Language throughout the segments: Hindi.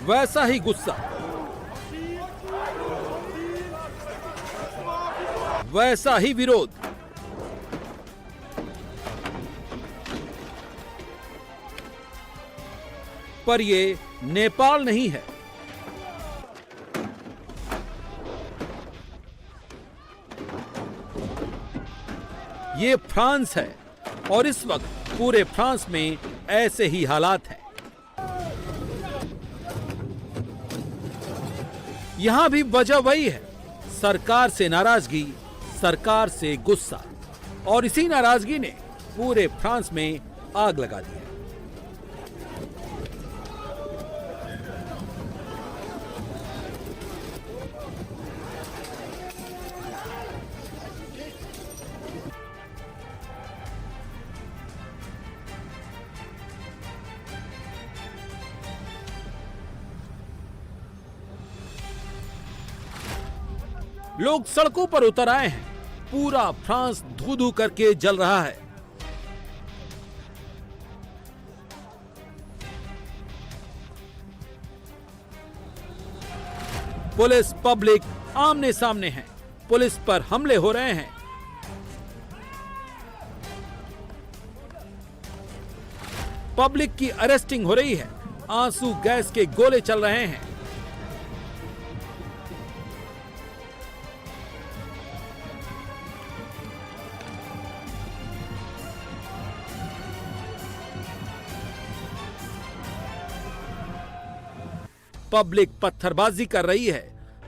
वैसा ही गुस्सा, वैसा ही विरोध। पर ये नेपाल नहीं है। ये फ्रांस है और इस वक्त पूरे फ्रांस में ऐसे ही हालात हैं। यहां भी वजह वही है, सरकार से नाराजगी, सरकार से गुस्सा, और इसी नाराजगी ने पूरे फ्रांस में आग लगा दी है। लोग सड़कों पर उतर आए हैं। पूरा फ्रांस धू धू करके जल रहा है। पुलिस पब्लिक आमने सामने है। पुलिस पर हमले हो रहे हैं। पब्लिक की अरेस्टिंग हो रही है। आंसू गैस के गोले चल रहे हैं। पब्लिक पत्थरबाजी कर रही है।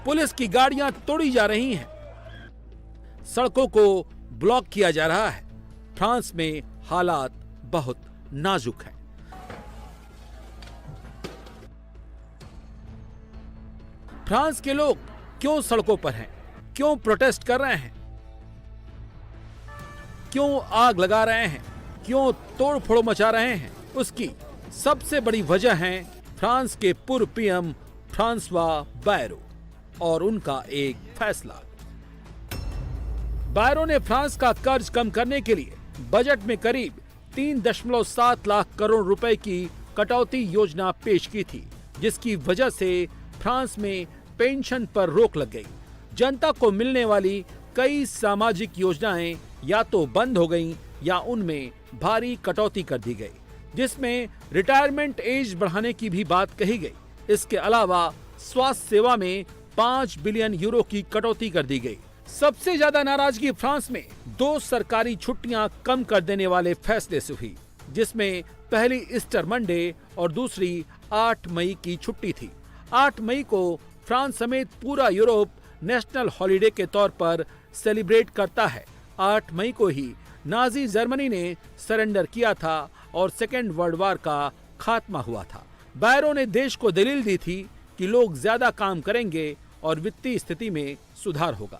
पुलिस की गाड़ियां तोड़ी जा रही हैं। सड़कों को ब्लॉक किया जा रहा है। फ्रांस में हालात बहुत नाजुक हैं। फ्रांस के लोग क्यों सड़कों पर हैं? क्यों प्रोटेस्ट कर रहे हैं? क्यों आग लगा रहे हैं? क्यों तोड़फोड़ मचा रहे हैं? उसकी सबसे बड़ी वजह है फ्रांस के पूर्व पीएम फ्रांसवा बायरो और उनका एक फैसला। बायरो ने फ्रांस का कर्ज कम करने के लिए बजट में करीब 3.7 लाख करोड़ रुपए की कटौती योजना पेश की थी, जिसकी वजह से फ्रांस में पेंशन पर रोक लग गई। जनता को मिलने वाली कई सामाजिक योजनाएं या तो बंद हो गईं या उनमें भारी कटौती कर दी गई, जिसमें रिटायरमेंट एज बढ़ाने की भी बात कही गई। इसके अलावा स्वास्थ्य सेवा में 5 बिलियन यूरो की कटौती कर दी गई। सबसे ज्यादा नाराजगी फ्रांस में 2 सरकारी छुट्टियां कम कर देने वाले फैसले से हुई, जिसमें पहली ईस्टर मंडे और दूसरी 8 मई की छुट्टी थी। 8 मई को फ्रांस समेत पूरा यूरोप नेशनल हॉलिडे के तौर पर सेलिब्रेट करता है। 8 मई को ही नाजी जर्मनी ने सरेंडर किया था और सेकेंड वर्ल्ड वॉर का खात्मा हुआ था। बायरो ने देश को दलील दी थी कि लोग ज्यादा काम करेंगे और वित्तीय स्थिति में सुधार होगा।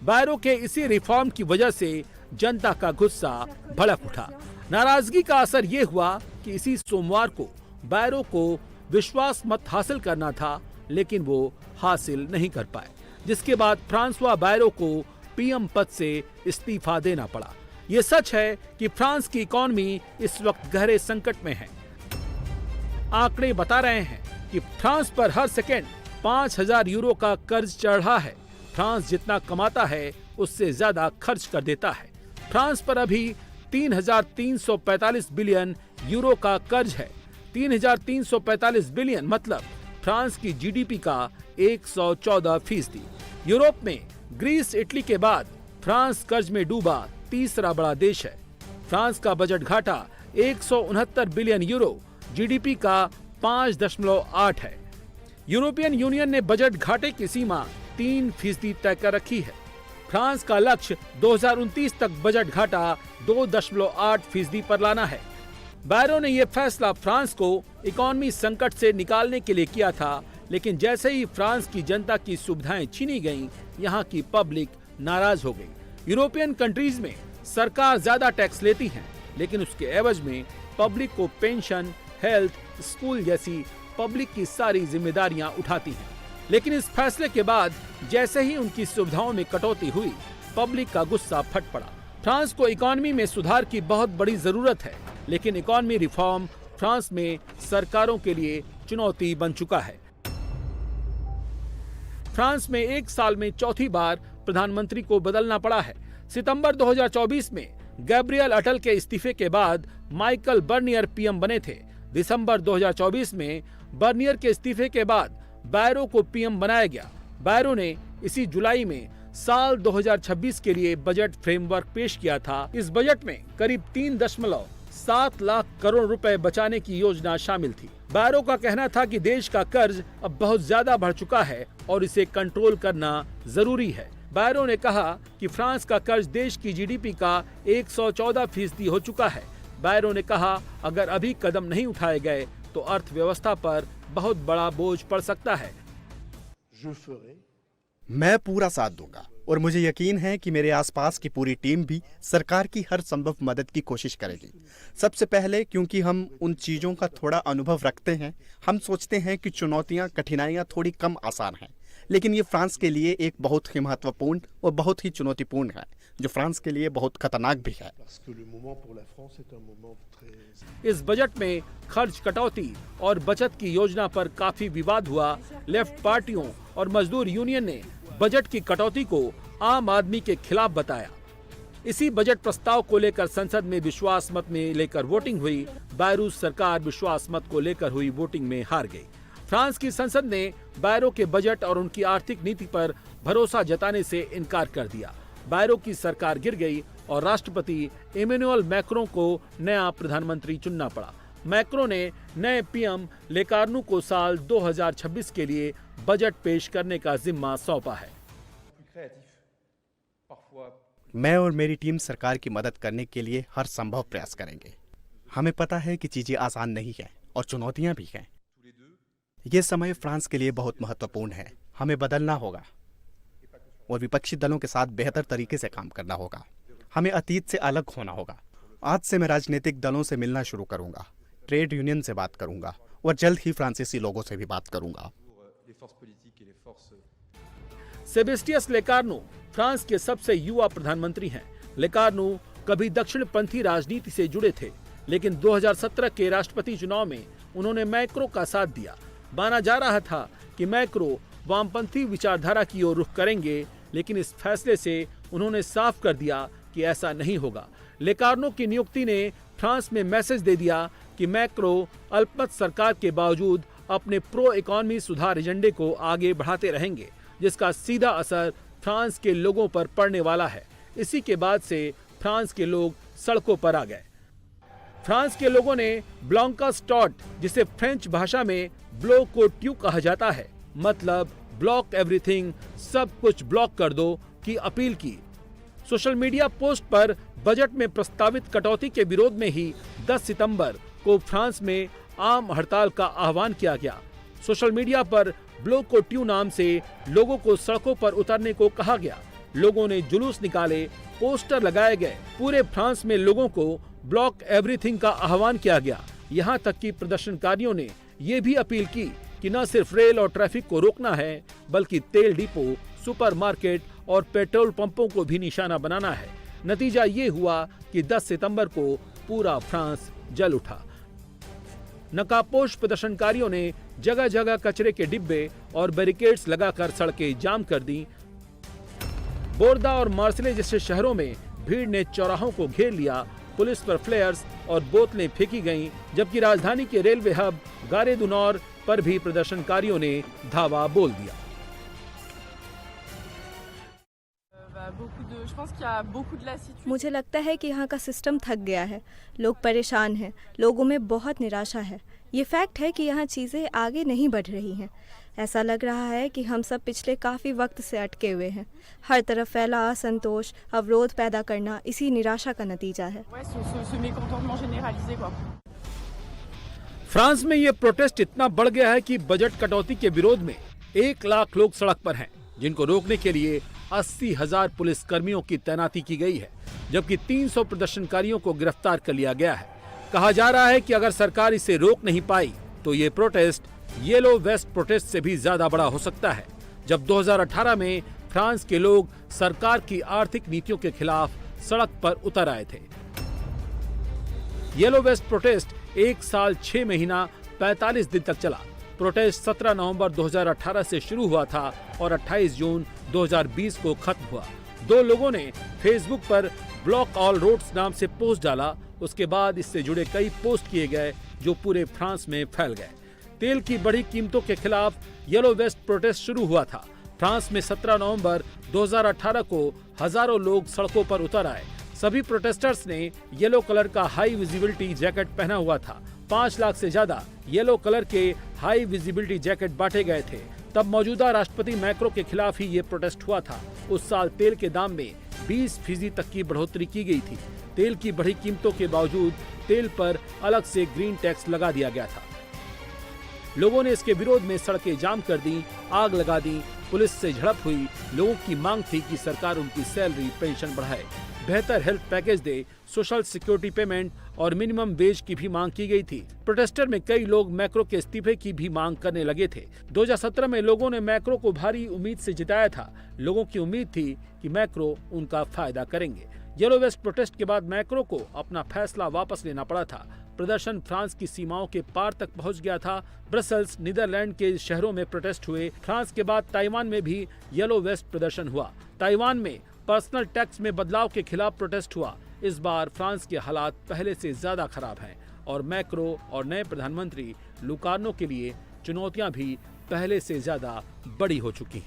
बायरो के इसी रिफॉर्म की वजह से जनता का गुस्सा भड़क उठा। नाराजगी का असर ये हुआ कि इसी सोमवार को बायरो को विश्वास मत हासिल करना था, लेकिन वो हासिल नहीं कर पाए, जिसके बाद फ्रांसवा बायरो को पीएम पद से इस्तीफा देना पड़ा। ये सच है कि फ्रांस की इकॉनमी इस वक्त गहरे संकट में है। आंकड़े बता रहे हैं कि फ्रांस पर हर सेकेंड 5,000 यूरो का कर्ज चढ़ रहा है। फ्रांस जितना कमाता है उससे ज्यादा खर्च कर देता है। फ्रांस पर अभी 3,345 बिलियन यूरो का कर्ज है। 3,345 बिलियन मतलब फ्रांस की जीडीपी का 114%। यूरोप में ग्रीस, इटली के बाद फ्रांस कर्ज में डूबा तीसरा बड़ा देश है। फ्रांस का बजट घाटा 169 बिलियन यूरो, जीडीपी का 5.8 है। यूरोपियन यूनियन ने बजट घाटे की सीमा 3% तय कर रखी है। फ्रांस का लक्ष्य 2029 तक बजट घाटा 2.8% पर लाना है। बायरो ने यह फैसला फ्रांस को इकॉनमी संकट से निकालने के लिए किया था, लेकिन जैसे ही फ्रांस की जनता की सुविधाएं छीनी गईं, यहाँ की पब्लिक नाराज हो गई। यूरोपियन कंट्रीज में सरकार ज्यादा टैक्स लेती है, लेकिन उसके एवज में पब्लिक को पेंशन, हेल्थ, स्कूल जैसी पब्लिक की सारी जिम्मेदारियां उठाती हैं। लेकिन इस फैसले के बाद जैसे ही उनकी सुविधाओं में कटौती हुई, पब्लिक का गुस्सा फट पड़ा। फ्रांस को इकॉनमी में सुधार की बहुत बड़ी जरूरत है, लेकिन इकॉनमी रिफॉर्म फ्रांस में सरकारों के लिए चुनौती बन चुका है। फ्रांस में एक साल में चौथी बार प्रधानमंत्री को बदलना पड़ा है। सितंबर 2024 में गैब्रियल अटल के इस्तीफे के बाद माइकल बर्नियर पीएम बने थे। दिसंबर 2024 में बर्नियर के इस्तीफे के बाद बैरो को पीएम बनाया गया। बैरो ने इसी जुलाई में साल 2026 के लिए बजट फ्रेमवर्क पेश किया था। इस बजट में करीब 3.7 लाख करोड़ रुपए बचाने की योजना शामिल थी। बैरो का कहना था कि देश का कर्ज अब बहुत ज्यादा बढ़ चुका है और इसे कंट्रोल करना जरूरी है। बैरो ने कहा कि फ्रांस का कर्ज देश की जीडीपी का 114% हो चुका है। बैरो ने कहा, अगर अभी कदम नहीं उठाए गए तो अर्थव्यवस्था पर बहुत बड़ा बोझ पड़ सकता है। मैं पूरा साथ दूंगा और मुझे यकीन है कि मेरे आसपास की पूरी टीम भी सरकार की हर संभव मदद की कोशिश करेगी। सबसे पहले क्योंकि हम उन चीज़ों का थोड़ा अनुभव रखते हैं। हम सोचते हैं कि चुनौतियां, कठिनाइयां थोड़ी कम आसान हैं, लेकिन ये फ्रांस के लिए एक बहुत ही महत्वपूर्ण और बहुत ही चुनौतीपूर्ण है, जो फ्रांस के लिए बहुत खतरनाक भी है। इस बजट में खर्च कटौती और बचत की योजना पर काफी विवाद हुआ। लेफ्ट पार्टियों और मजदूर यूनियन ने बजट की कटौती को आम आदमी के खिलाफ बताया। इसी बजट प्रस्ताव को लेकर संसद में विश्वास मत में लेकर वोटिंग हुई। बैरू सरकार विश्वास मत को लेकर हुई वोटिंग में हार गई। फ्रांस की संसद ने बैरो के बजट और उनकी आर्थिक नीति पर भरोसा जताने से इनकार कर दिया। बैरो की सरकार गिर गई और राष्ट्रपति इमैनुअल मैक्रों को नया प्रधानमंत्री चुनना पड़ा। मैक्रों ने नए पीएम लेकार्नू को साल 2026 के लिए बजट पेश करने का जिम्मा सौंपा है। मैं और मेरी टीम सरकार की मदद करने के लिए हर संभव प्रयास करेंगे। हमें पता है कि चीजें आसान नहीं है और चुनौतियां भी हैं। ये समय फ्रांस के लिए बहुत महत्वपूर्ण है। हमें बदलना होगा और विपक्षी दलों के साथ बेहतर तरीके से काम करना होगा। हमें अतीत से अलग होना होगा। आज से मैं राजनीतिक दलों से मिलना शुरू करूंगा, ट्रेड यूनियन से बात करूंगा और जल्द ही फ्रांसीसी लोगों से भी बात करूंगा। सेबेस्टियन लेकार्नू फ्रांस के सबसे युवा प्रधानमंत्री हैं। लेकार्नू कभी दक्षिणपंथी राजनीति से जुड़े थे, लेकिन 2017 के राष्ट्रपति चुनाव में उन्होंने मैक्रो का साथ दिया। माना जा रहा था कि मैक्रो वामपंथी विचारधारा की ओर रुख करेंगे, लेकिन इस फैसले से उन्होंने साफ कर दिया कि ऐसा नहीं होगा। लेकार्नो की नियुक्ति ने फ्रांस में मैसेज दे दिया कि मैक्रो अल्पमत सरकार के बावजूद अपने प्रो इकोनॉमी सुधार एजेंडे को आगे बढ़ाते रहेंगे, जिसका सीधा असर फ्रांस के लोगों पर पड़ने वाला है। इसी के बाद से फ्रांस के लोग सड़कों पर आ गए। फ्रांस के लोगों ने ब्लॉंकास्टॉट, जिसे फ्रेंच भाषा में ब्लो को ट्यू कहा जाता है, मतलब ब्लॉक एवरीथिंग, सब कुछ ब्लॉक कर दो, की अपील की। सोशल मीडिया पोस्ट पर बजट में प्रस्तावित कटौती के विरोध में ही 10 सितंबर को फ्रांस में आम हड़ताल का आह्वान किया गया। सोशल मीडिया पर ब्लो को ट्यू नाम से लोगों को सड़कों पर उतरने को कहा गया। लोगों ने जुलूस निकाले, पोस्टर लगाए गए। पूरे फ्रांस में लोगों को ब्लॉक एवरीथिंग का आह्वान किया गया। यहाँ तक कि प्रदर्शनकारियों ने ये भी अपील की कि न सिर्फ रेल और ट्रैफिक को रोकना है, बल्कि तेल डिपो, सुपरमार्केट और पेट्रोल पंपों को भी निशाना बनाना है। नतीजा ये हुआ कि 10 सितंबर को पूरा फ्रांस जल उठा। नकाबपोश प्रदर्शनकारियों ने जगह जगह कचरे के डिब्बे और बैरिकेड्स लगाकर सड़कें जाम कर दी। बोर्दा और मार्सेले जैसे शहरों में भीड़ ने चौराहों को घेर लिया। पुलिस पर फ्लेयर्स और बोतलें फेंकी गईं, जबकि राजधानी के रेलवे हब गारे दु नॉर पर भी प्रदर्शनकारियों ने धावा बोल दिया। मुझे लगता है कि यहाँ का सिस्टम थक गया है। लोग परेशान हैं, लोगों में बहुत निराशा है। ये फैक्ट है कि यहाँ चीज़ें आगे नहीं बढ़ रही हैं। ऐसा लग रहा है कि हम सब पिछले काफ़ी वक्त से अटके हुए हैं। हर तरफ फैला असंतोष, अवरोध पैदा करना इसी निराशा का नतीजा है। फ्रांस में ये प्रोटेस्ट इतना बढ़ गया है कि बजट कटौती के विरोध में 1 लाख लोग सड़क पर हैं, जिनको रोकने के लिए 80,000 पुलिस कर्मियों की तैनाती की गई है, जबकि 300 प्रदर्शनकारियों को गिरफ्तार कर लिया गया है। कहा जा रहा है कि अगर सरकार इसे रोक नहीं पाई तो ये प्रोटेस्ट येलो वेस्ट प्रोटेस्ट से भी ज्यादा बड़ा हो सकता है। जब 2018 में फ्रांस के लोग सरकार की आर्थिक नीतियों के खिलाफ सड़क पर उतर आए थे। येलो वेस्ट प्रोटेस्ट 1 साल 6 महीना 45 दिन तक चला। प्रोटेस्ट 17 नवंबर 2018 से शुरू हुआ था और 28 जून 2020 को खत्म हुआ। 2 लोगों ने फेसबुक पर ब्लॉक ऑल रोड्स नाम से पोस्ट डाला। उसके बाद इससे जुड़े कई पोस्ट किए गए जो पूरे फ्रांस में फैल गए। तेल की बढ़ी कीमतों के खिलाफ येलो वेस्ट प्रोटेस्ट शुरू हुआ था। फ्रांस में 17 नवंबर 2018 को हजारों लोग सड़कों पर उतर आए। सभी प्रोटेस्टर्स ने येलो कलर का हाई विजिबिलिटी जैकेट पहना हुआ था। 5 लाख से ज्यादा येलो कलर के हाई विजिबिलिटी जैकेट बांटे गए थे। तब मौजूदा राष्ट्रपति मैक्रो के खिलाफ ही ये प्रोटेस्ट हुआ था। उस साल तेल के दाम में 20% तक की बढ़ोतरी की गई थी। तेल की बढ़ी कीमतों के बावजूद तेल पर अलग से ग्रीन टैक्स लगा दिया गया था। लोगों ने इसके विरोध में सड़कें जाम कर दी, आग लगा दी, पुलिस से झड़प हुई। लोगों की मांग थी कि सरकार उनकी सैलरी, पेंशन बढ़ाए, बेहतर हेल्थ पैकेज दे, सोशल सिक्योरिटी पेमेंट और मिनिमम वेज की भी मांग की गई थी। प्रोटेस्टर में कई लोग मैक्रो के इस्तीफे की भी मांग करने लगे थे। 2017 में लोगों ने मैक्रो को भारी उम्मीद से जिताया था। लोगों की उम्मीद थी कि मैक्रो उनका फायदा करेंगे। येलो वेस्ट प्रोटेस्ट के बाद मैक्रो को अपना फैसला वापस लेना पड़ा था। प्रदर्शन फ्रांस की सीमाओं के पार तक पहुंच गया था। ब्रसेल्स, नीदरलैंड के शहरों में प्रोटेस्ट हुए। फ्रांस के बाद ताइवान में भी येलो वेस्ट प्रदर्शन हुआ। ताइवान में पर्सनल टैक्स में बदलाव के खिलाफ प्रोटेस्ट हुआ। इस बार फ्रांस के हालात पहले से ज्यादा खराब हैं और मैक्रो और नए प्रधानमंत्री लुकार्नो के लिए चुनौतियां भी पहले से ज्यादा बड़ी हो चुकी हैं।